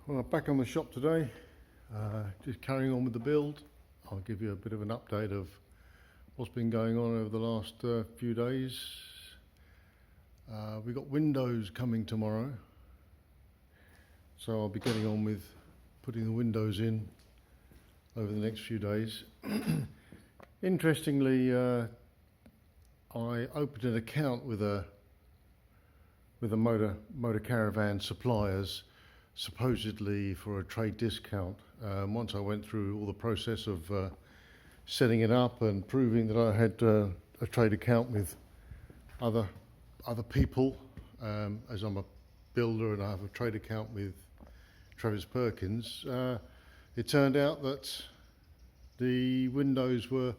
Well, back on the shop today, just carrying on with the build. I'll give you a bit of an update of what's been going on over the last few days. We've got windows coming tomorrow, so I'll be getting on with putting the windows in over the next few days. Interestingly, I opened an account with a motor caravan suppliers, supposedly for a trade discount. Once I went through all the process of setting it up and proving that I had a trade account with other people, as I'm a builder and I have a trade account with Travis Perkins, it turned out that the windows were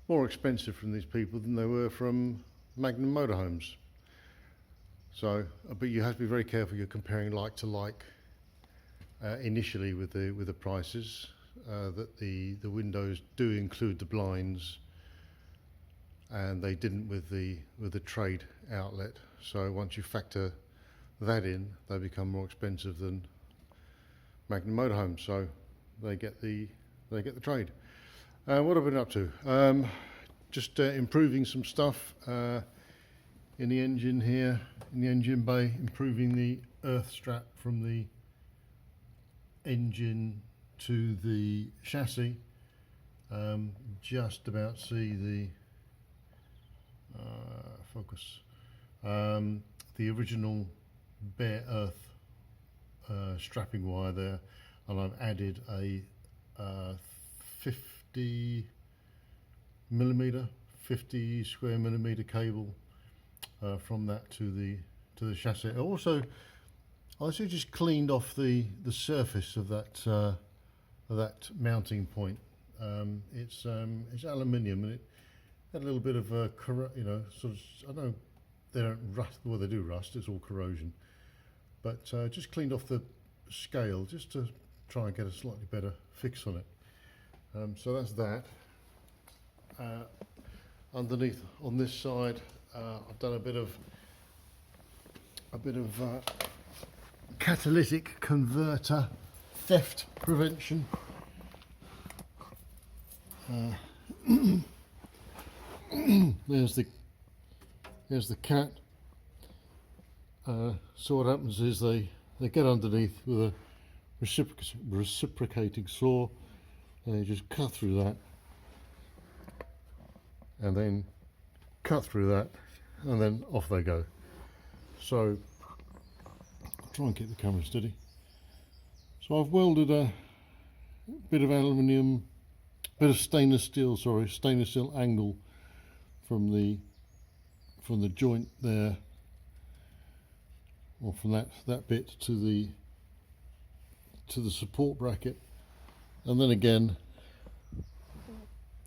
more expensive from these people than they were from Magnum Motorhomes. So, but you have to be very careful. You're comparing like to like initially with the prices. That the windows do include the blinds, and they didn't with the trade outlet. So once you factor that in, they become more expensive than Magnum Motorhomes. So they get the trade. What have I been up to? Just improving some stuff in the engine here, in the engine bay, improving the earth strap from the engine to the chassis. Just about see the focus. The original bare earth strapping wire there, and I've added a 50 square millimeter cable from that to the chassis. I also just cleaned off the surface of that mounting point. It's aluminium, and it had a little bit of sort of, I know they don't rust. Well, they do rust. It's all corrosion, but just cleaned off the scale just to try and get a slightly better fix on it. So that's that. Underneath on this side, I've done a bit of catalytic converter theft prevention. There's the cat. So what happens is they get underneath with a reciprocating saw, and you just cut through that, and then cut through that, and then off they go. So I'll try and keep the camera steady. So I've welded a bit of aluminium, bit of stainless steel angle from the joint there, or from that bit to the support bracket, and then again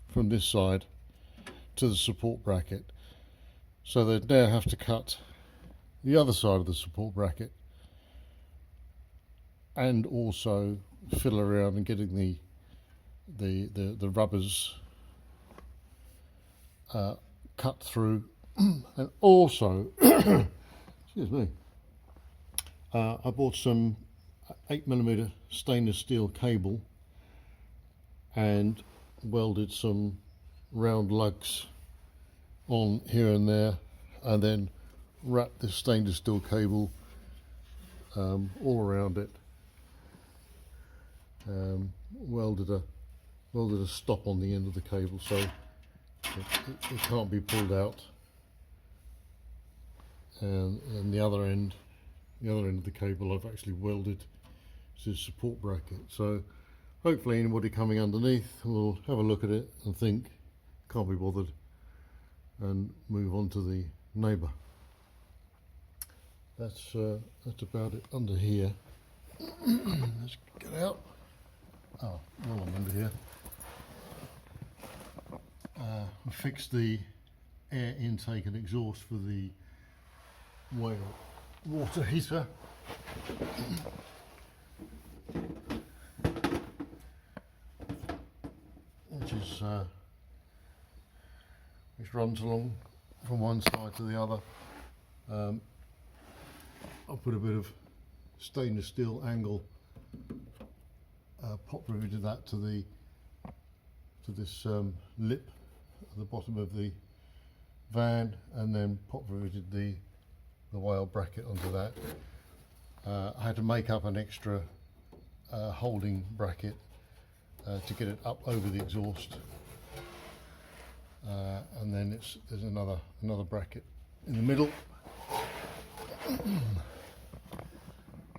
from this side to the support bracket. So they now have to cut the other side of the support bracket and also fiddle around and getting the rubbers cut through. And also excuse me, I bought some 8mm stainless steel cable and welded some round lugs on here and there, and then wrapped this stainless steel cable all around it. Welded a stop on the end of the cable, so it can't be pulled out, and the other end of the cable I've actually welded to the support bracket. So hopefully anybody coming underneath will have a look at it and think can't be bothered and move on to the neighbour. That's about it under here. Let's get out. Oh, well, I'm under here. I fixed the air intake and exhaust for the whale water heater. Which runs along from one side to the other. I'll put a bit of stainless steel angle pop riveted that to this lip at the bottom of the van, and then pop riveted the whale bracket onto that. I had to make up an extra holding bracket to get it up over the exhaust, and then there's another bracket in the middle,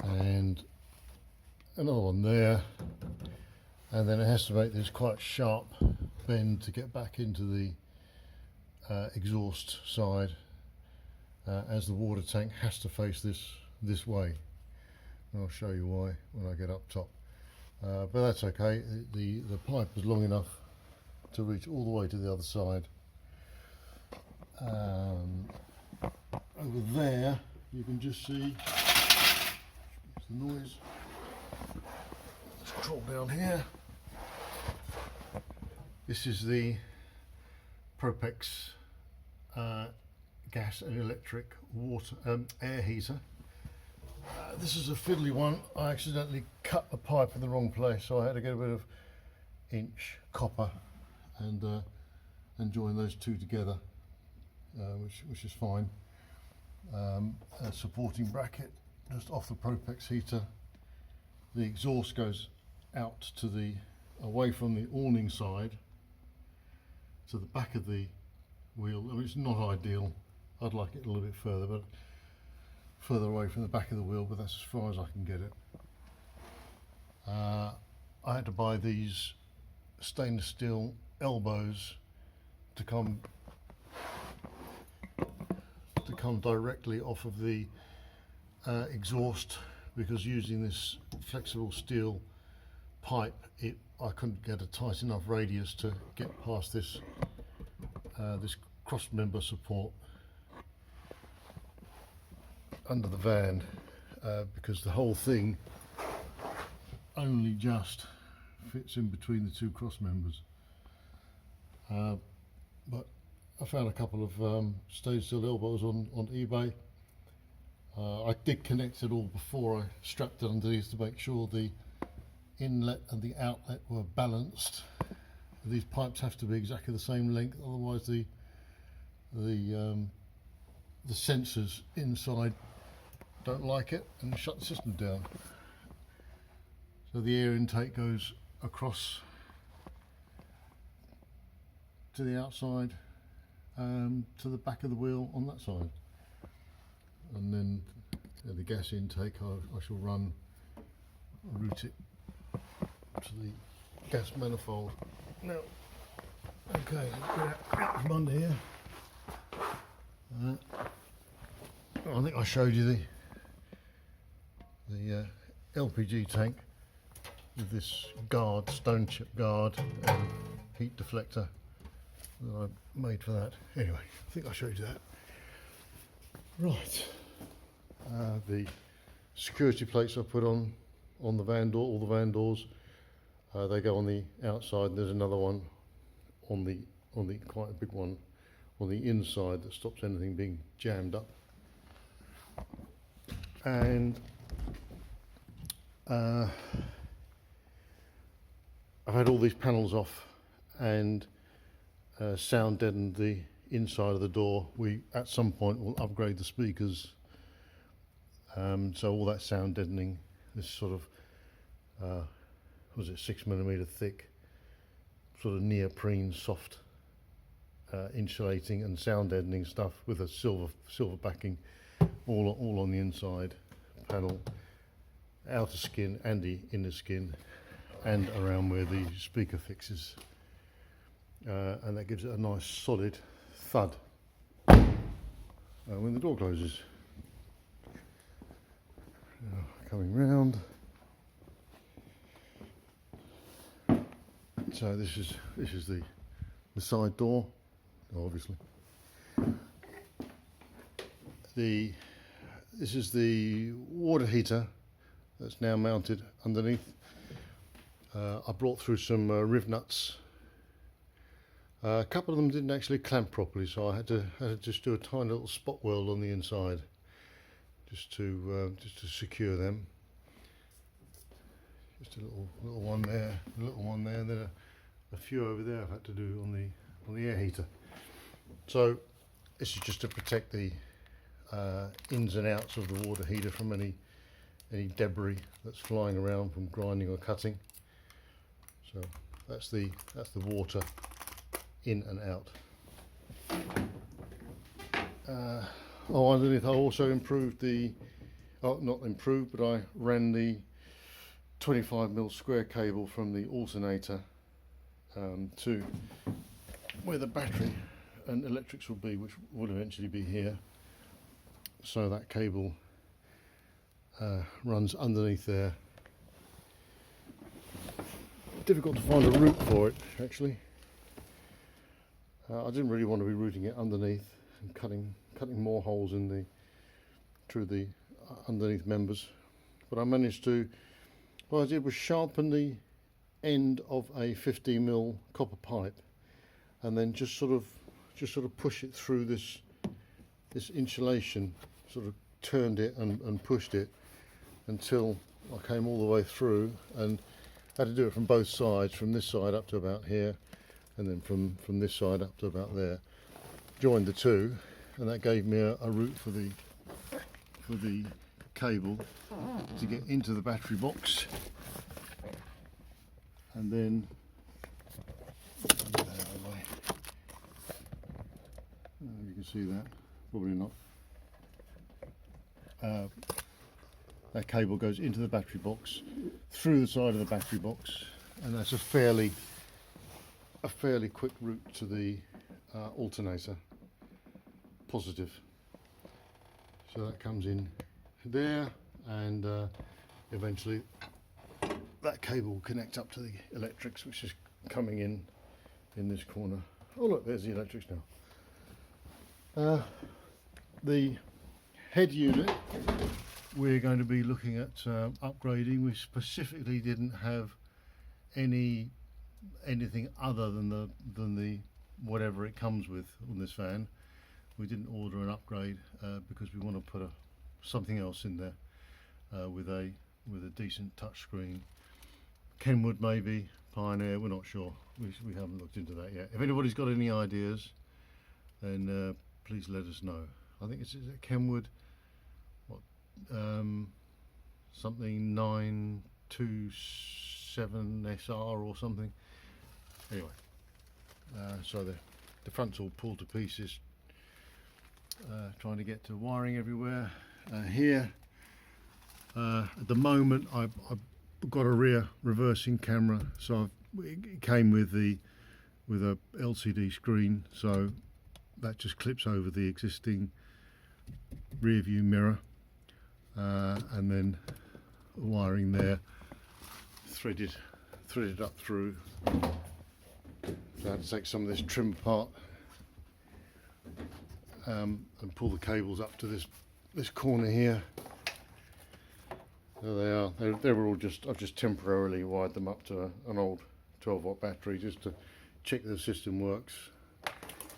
and another one there, and then it has to make this quite sharp bend to get back into the exhaust side, as the water tank has to face this way, and I'll show you why when I get up top. But that's okay. The pipe is long enough to reach all the way to the other side. Over there you can just see the noise. Let's crawl down here. This is the Propex gas and electric water air heater. This is a fiddly one. I accidentally cut the pipe in the wrong place, so I had to get a bit of inch copper and join those two together, which is fine. A supporting bracket just off the Propex heater. The exhaust goes out to away from the awning side to the back of the wheel. I mean, it's not ideal. I'd like it a little bit further, but further away from the back of the wheel, but that's as far as I can get it. I had to buy these stainless steel elbows to come directly off of the exhaust, because using this flexible steel pipe, I couldn't get a tight enough radius to get past this cross member support under the van, because the whole thing only just fits in between the two cross members. But I found a couple of stainless steel elbows on eBay. I did connect it all before I strapped it underneath to make sure the inlet and the outlet were balanced. These pipes have to be exactly the same length, otherwise the sensors inside don't like it and shut the system down. So the air intake goes across to the outside, to the back of the wheel on that side, and then the gas intake I shall route it to the gas manifold. Now, okay, get out from under here. I think I showed you the LPG tank with this guard, stone chip guard and heat deflector that I made for that. Anyway, I think I showed you that. Right, the security plates I put on the van door, all the van doors, they go on the outside, and there's another one on the quite a big one on the inside that stops anything being jammed up. And I've had all these panels off and sound deadened the inside of the door. We at some point will upgrade the speakers, so all that sound deadening, this sort of was it 6mm thick sort of neoprene soft insulating and sound deadening stuff with a silver backing, all on the inside panel, outer skin and the inner skin, and around where the speaker fixes, and that gives it a nice solid thud when the door closes. Coming round, so this is the side door, obviously. This is the water heater that's now mounted underneath. I brought through some riv nuts. A couple of them didn't actually clamp properly, so I had to just do a tiny little spot weld on the inside, just to secure them. Just a little one there, a little one there, and then a few over there I've had to do on the air heater. So this is just to protect the ins and outs of the water heater from any debris that's flying around from grinding or cutting. So that's the water in and out. Underneath I also improved not improved, but I ran the 25mm square cable from the alternator to where the battery and electrics will be, which will eventually be here. So that cable runs underneath there. Difficult to find a route for it, actually. I didn't really want to be routing it underneath and cutting more holes in through the underneath members, but I managed to. What I did was sharpen the end of a 50mm copper pipe, and then just sort of push it through this insulation. Sort of turned it and pushed it until I came all the way through, and had to do it from both sides, from this side up to about here, and then from this side up to about there. Joined the two, and that gave me a route for the cable to get into the battery box, and then you can see that, probably not. That cable goes into the battery box, through the side of the battery box, and that's a fairly quick route to the alternator positive. So that comes in there, and eventually that cable will connect up to the electrics, which is coming in this corner. Oh look, there's the electrics now. The head unit we're going to be looking at upgrading. We specifically didn't have anything other than the whatever it comes with on this van. We didn't order an upgrade because we want to put something else in there with a decent touchscreen. Kenwood maybe, Pioneer, we're not sure. We haven't looked into that yet. If anybody's got any ideas, then please let us know. I think is it Kenwood, what something 927 SR or something. Anyway, so the front's all pulled to pieces. Trying to get to wiring everywhere. Here, at the moment, I've got a rear reversing camera, so it came with a LCD screen, so that just clips over the existing rear view mirror, and then wiring there, threaded up through. So I had to take some of this trim apart and pull the cables up to this corner here. There they are. They were all I've just temporarily wired them up to an old 12-watt battery just to check the system works.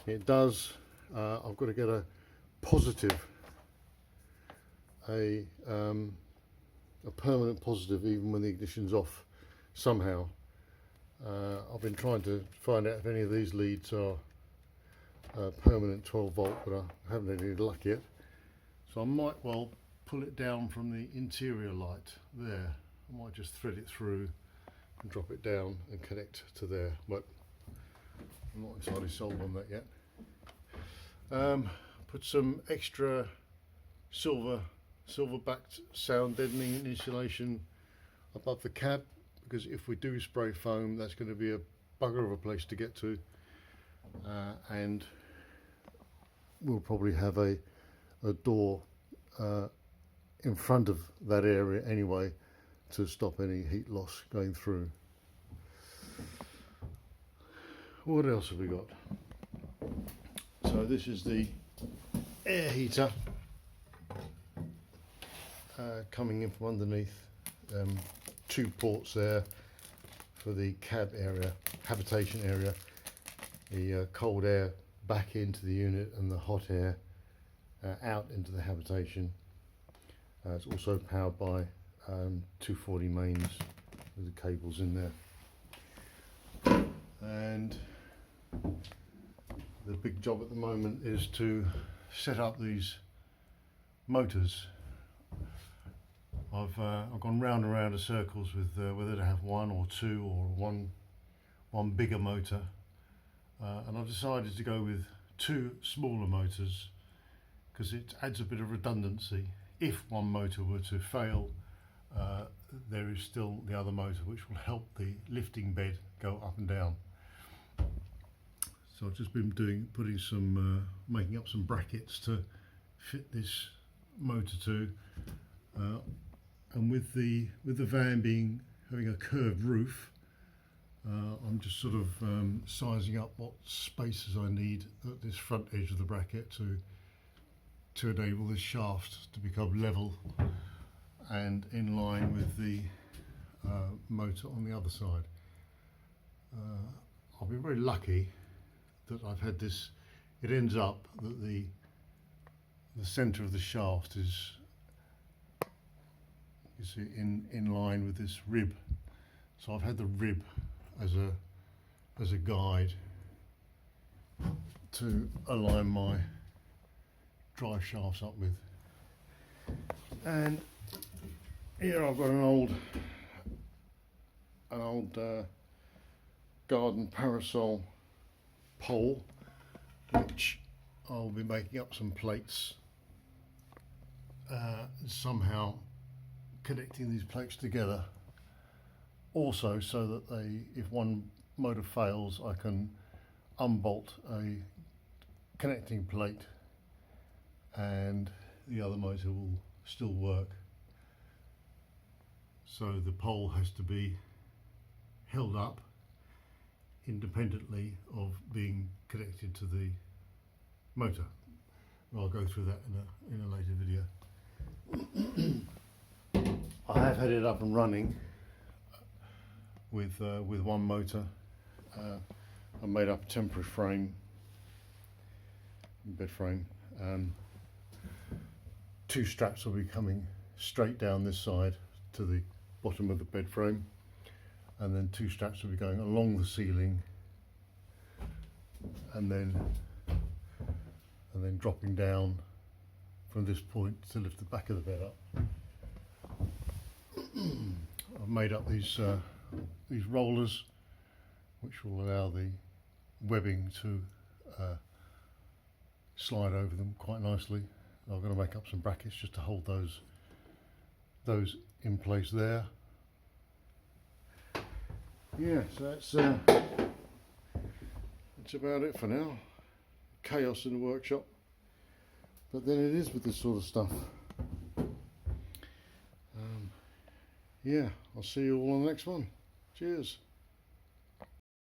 It does. I've got to get a positive, a permanent positive even when the ignition's off somehow. I've been trying to find out if any of these leads are permanent 12-volt, but I haven't had any luck yet. So I might well pull it down from the interior light there. I might just thread it through and drop it down and connect to there, but I'm not entirely sold on that yet. Put some extra silver-backed sound deadening insulation above the cab, because if we do spray foam, that's going to be a bugger of a place to get to, and we'll probably have a door in front of that area anyway to stop any heat loss going through. What else have we got? So this is the air heater coming in from underneath. Two ports there for the cab area, habitation area. The cold air back into the unit and the hot air out into the habitation. It's also powered by 240 mains with the cables in there. And the big job at the moment is to set up these motors. I've gone round and round in circles with whether to have one or two or one bigger motor, and I've decided to go with two smaller motors because it adds a bit of redundancy. If one motor were to fail, there is still the other motor which will help the lifting bed go up and down. So I've just been putting some making up some brackets to fit this motor to, and with the van having a curved roof, I'm just sort of sizing up what spaces I need at this front edge of the bracket to enable this shaft to become level and in line with the motor on the other side. I've been very lucky that I've had this. It ends up that the centre of the shaft is, you see, in line with this rib. So I've had the rib as a guide to align my drive shafts up with. And here I've got an old garden parasol pole, which I'll be making up some plates, somehow connecting these plates together, also so that if one motor fails, I can unbolt a connecting plate and the other motor will still work. So the pole has to be held up independently of being connected to the motor. I'll go through that in a later video. I have had it up and running with one motor. I made up a temporary frame, bed frame. Two straps will be coming straight down this side to the bottom of the bed frame, and then two straps will be going along the ceiling and then dropping down from this point to lift the back of the bed up. I've made up these rollers which will allow the webbing to slide over them quite nicely. I'm going to make up some brackets just to hold those in place there. Yeah, so that's about it for now. Chaos in the workshop, but then it is with this sort of stuff. Yeah, I'll see you all on the next one. Cheers.